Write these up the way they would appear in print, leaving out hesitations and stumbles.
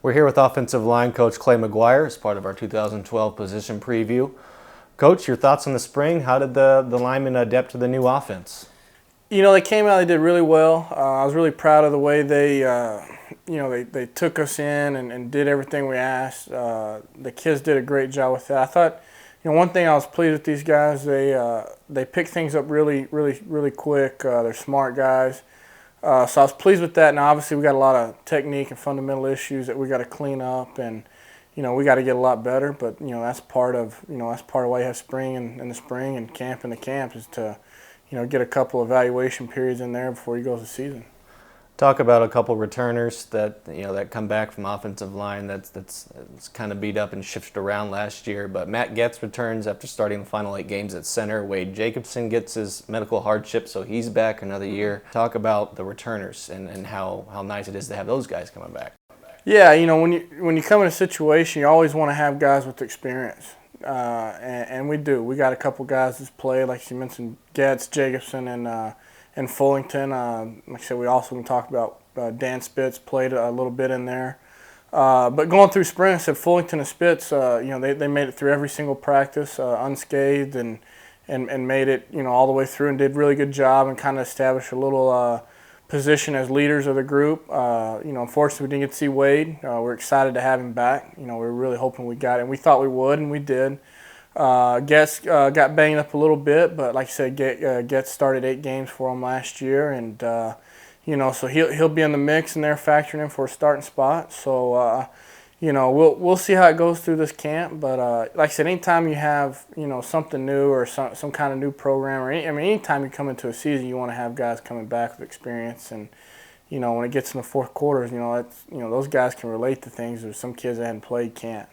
We're here with offensive line coach Clay McGuire as part of our 2012 position preview. Coach, your thoughts on the spring? How did the linemen adapt to the new offense? You know, they came out, they did really well. I was really proud of the way they took us in and did everything we asked. The kids did a great job with that. I thought, one thing I was pleased with these guys, they picked things up really quick. They're smart guys. So I was pleased with that. Now, obviously, we got a lot of technique and fundamental issues that we got to clean up, and we got to get a lot better. But that's part of why you have spring in the spring and camp in the camp is to get a couple evaluation periods in there before you go to the season. Talk about a couple returners that that come back from offensive line that's kind of beat up and shifted around last year. But Matt Getz returns after starting the final 8 games at center. Wade Jacobson gets his medical hardship, so he's back another year. Talk about the returners and how nice it is to have those guys coming back. Yeah, when you come in a situation, you always want to have guys with experience, and we do. We got a couple guys that's played, like you mentioned, Getz, Jacobson, and Fullington. Like I said, we also can talk about Dan Spitz played a little bit in there. But going through spring, I said Fullington and Spitz, they made it through every single practice unscathed and made it all the way through and did a really good job and kind of established a little position as leaders of the group. Unfortunately, we didn't get to see Wade. We're excited to have him back. We were really hoping we got it, and we thought we would, and we did. Getz got banged up a little bit, but like I said, Getz started 8 games for him last year, and so he'll be in the mix, and they're factoring in for a starting spot. So we'll see how it goes through this camp. But like I said, anytime you have something new or some kind of new program, or anytime you come into a season, you want to have guys coming back with experience, and when it gets in the fourth quarters, those guys can relate to things that some kids that hadn't played can't.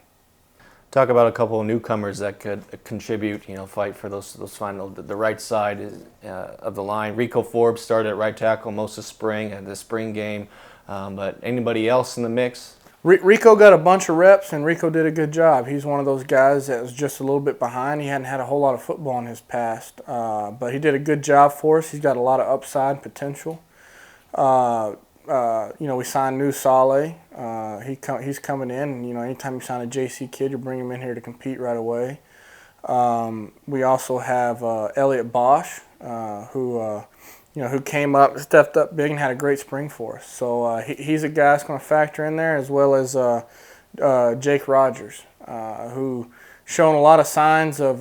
Talk about a couple of newcomers that could contribute, fight for those final the right side of the line. Rico Forbes started at right tackle most of spring at the spring game, but anybody else in the mix? Rico got a bunch of reps, and Rico did a good job. He's one of those guys that was just a little bit behind. He hadn't had a whole lot of football in his past, but he did a good job for us. He's got a lot of upside potential. We signed New Saleh. He's coming in. Anytime you sign a JC kid, you bring him in here to compete right away. We also have Elliot Bosch, who came up, stepped up big, and had a great spring for us. So he's a guy that's going to factor in there, as well as Jake Rogers, who shown a lot of signs of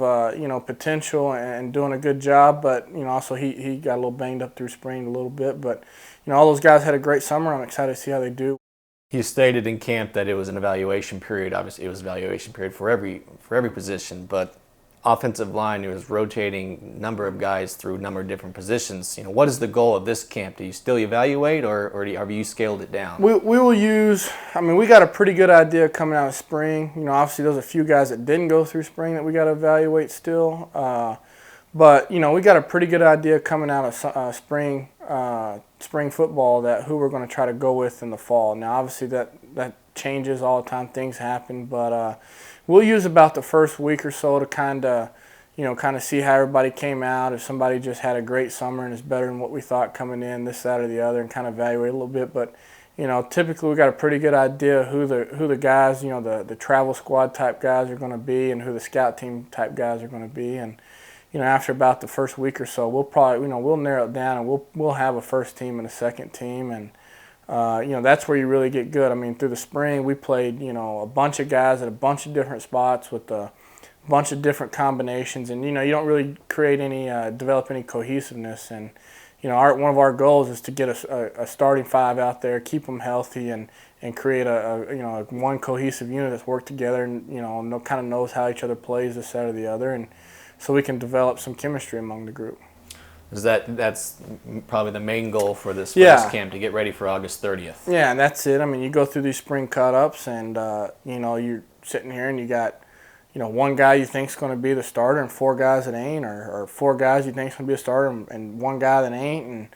potential and doing a good job, but also he got a little banged up through spring a little bit, but all those guys had a great summer. I'm excited to see how they do. You stated in camp that it was an evaluation period. Obviously, it was an evaluation period for every position, but offensive line, it was rotating number of guys through a number of different positions. What is the goal of this camp? Do you still evaluate, or have you scaled it down? We will use. We got a pretty good idea coming out of spring. Obviously there's a few guys that didn't go through spring that we got to evaluate still. But we got a pretty good idea coming out of spring football that who we're going to try to go with in the fall. Now, obviously that changes all the time. Things happen, but we'll use about the first week or so to kind of see how everybody came out. If somebody just had a great summer and is better than what we thought coming in, this, that, or the other, and kind of evaluate a little bit. But typically we got a pretty good idea who the guys, the travel squad type guys are going to be, and who the scout team type guys are going to be. And after about the first week or so, we'll probably we'll narrow it down, and we'll have a first team and a second team, and that's where you really get good. Through the spring we played a bunch of guys at a bunch of different spots with a bunch of different combinations, and you don't really create any develop any cohesiveness. And one of our goals is to get a starting 5 out there, keep them healthy, and create a one cohesive unit that's worked together and kind of knows how each other plays, this, that, or the other, and so we can develop some chemistry among the group. That's probably the main goal for this first camp, to get ready for August 30th. Yeah, and that's it. You go through these spring cut-ups, and you're sitting here and you got one guy you think's going to be the starter and 4 guys that ain't, or 4 guys you think's going to be a starter and 1 guy that ain't, and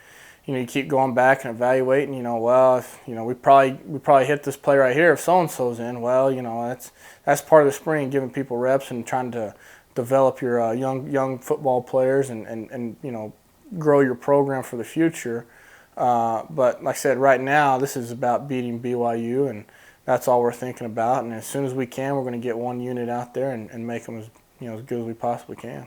you keep going back and evaluating. If we probably hit this play right here if so and so's in. Well, that's part of the spring, giving people reps and trying to develop your young football players and grow your program for the future. But like I said, right now this is about beating BYU and that's all we're thinking about. And as soon as we can, we're going to get one unit out there and make them as good as we possibly can.